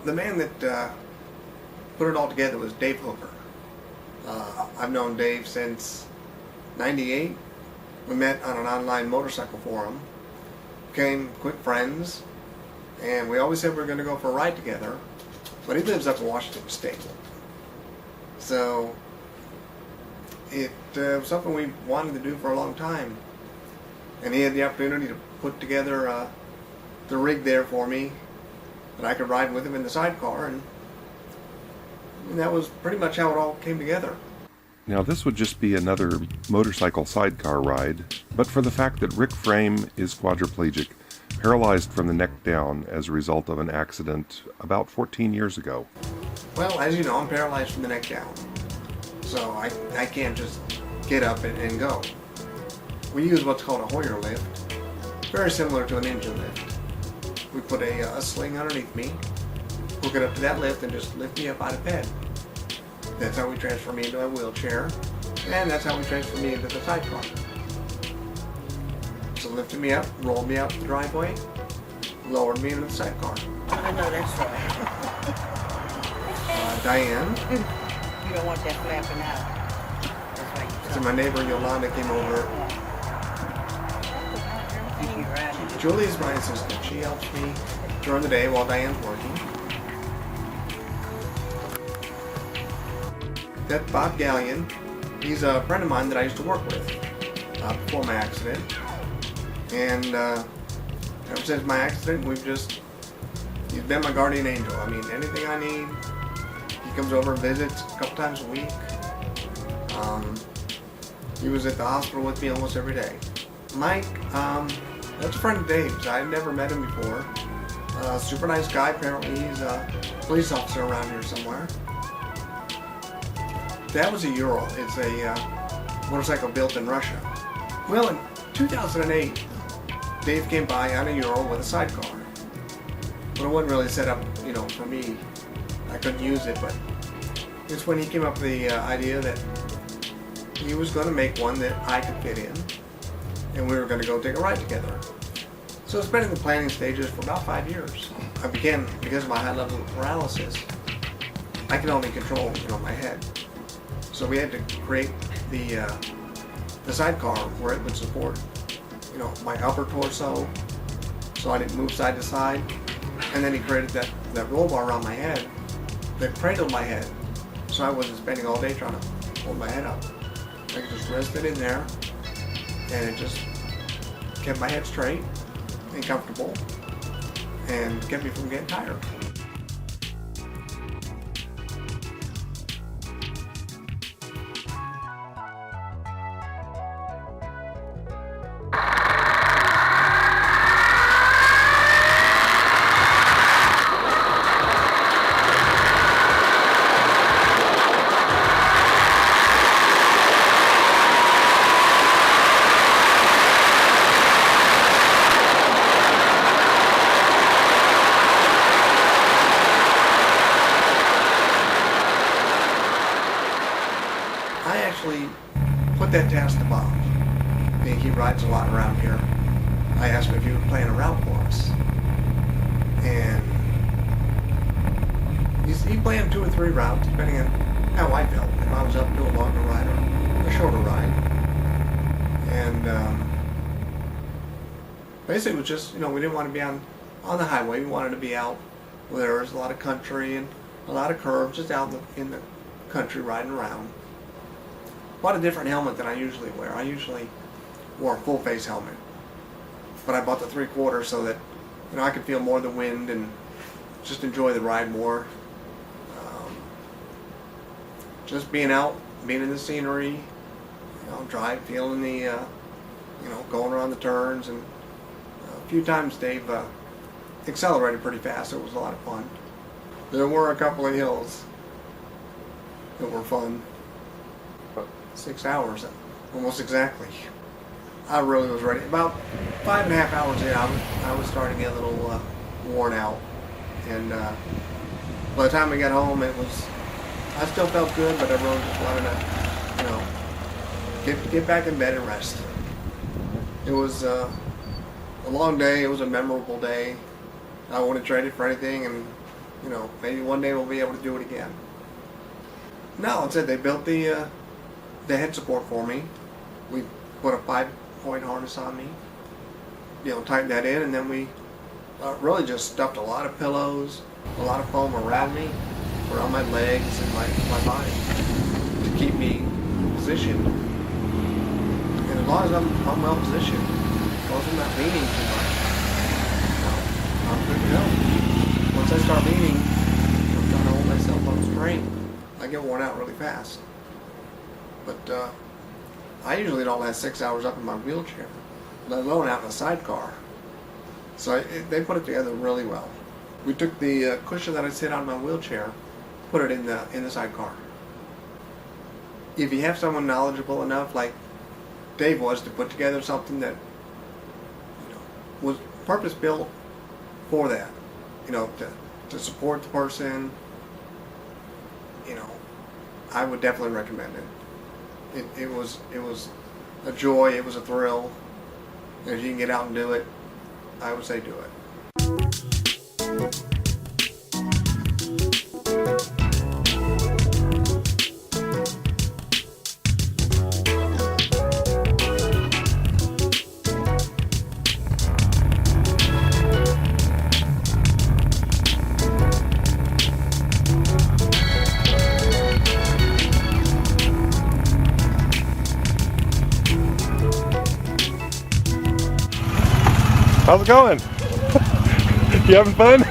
the man that put it all together was Dave Hooker. I've known Dave since '98. We met on an online motorcycle forum, became quick friends, and we always said we were going to go for a ride together, but he lives up in Washington State. So it was something we wanted to do for a long time, and he had the opportunity to put together the rig there for me that I could ride with him in the sidecar, and that was pretty much how it all came together. Now this would just be another motorcycle sidecar ride, but for the fact that Rick Frame is quadriplegic, paralyzed from the neck down as a result of an accident about 14 years ago. Well, as you know, I'm paralyzed from the neck down, so I can't just get up and go. We use what's called a Hoyer lift, very similar to an engine lift. We put a sling underneath me, hook it up to that lift, and just lift me up out of bed. That's how we transfer me into a wheelchair, and that's how we transfer me into the sidecar. So lifted me up, rolled me out the driveway, lowered me into the sidecar. I know that's right. Diane. You don't want that flapping out. That's why you So my neighbor Yolanda came over. right. Julie is my assistant. She helps me during the day while Diane's working. That's Bob Gallion. He's a friend of mine that I used to work with before my accident. And ever since my accident, he's been my guardian angel. I mean, anything I need, he comes over and visits a couple times a week. He was at the hospital with me almost every day. Mike, that's a friend of Dave's. I've never met him before. Super nice guy. Apparently he's a police officer around here somewhere. That was a Ural. It's a motorcycle built in Russia. Well, in 2008, Dave came by on a Ural with a sidecar. But it wasn't really set up, for me. I couldn't use it, but it's when he came up with the idea that he was going to make one that I could fit in, and we were going to go take a ride together. So it's been in the planning stages for about 5 years. I began, because of my high level of paralysis, I can only control, my head. So we had to create the sidecar where it would support, my upper torso, so I didn't move side to side. And then he created that roll bar around my head that cradled my head, so I wasn't spending all day trying to hold my head up. I could just rest it in there, and it just kept my head straight and comfortable, and kept me from getting tired. I actually put that task to Bob. He rides a lot around here. I asked him if he would plan a route for us. And he planned 2 or 3 routes, depending on how I felt. If I was up to do a longer ride or a shorter ride. And basically it was just, we didn't want to be on the highway. We wanted to be out where there was a lot of country and a lot of curves, just out in the country riding around. Bought a different helmet than I usually wear. I usually wore a full face helmet, but I bought the 3/4 so that I could feel more of the wind and just enjoy the ride more. Just being out, being in the scenery, drive, feeling the, going around the turns, and a few times Dave accelerated pretty fast. It was a lot of fun. There were a couple of hills that were fun. 6 hours, almost exactly. I really was ready. About 5.5 hours in, I was starting to get a little worn out. And by the time we got home, I still felt good, but I really just wanted to, get back in bed and rest. It was a long day. It was a memorable day. I wouldn't trade it for anything, and You know, maybe one day we'll be able to do it again. No, instead they built the head support for me. We put a 5-point harness on me. You know, tightened that in, and then we really just stuffed a lot of pillows, a lot of foam around me, around my legs and my body to keep me positioned. And as long as I'm well positioned, as long as I'm not leaning too much, I'm good to go. Once I start leaning, I'm trying to hold myself on string, I get worn out really fast. But I usually don't last 6 hours up in my wheelchair, let alone out in a sidecar. So they put it together really well. We took the cushion that I sit on in my wheelchair, put it in the sidecar. If you have someone knowledgeable enough, like Dave was, to put together something that, you know, was purpose built for that, you know, to support the person, you know, I would definitely recommend it. It was a joy. It was a thrill. If you can get out and do it, I would say do it. How's it going? You having fun?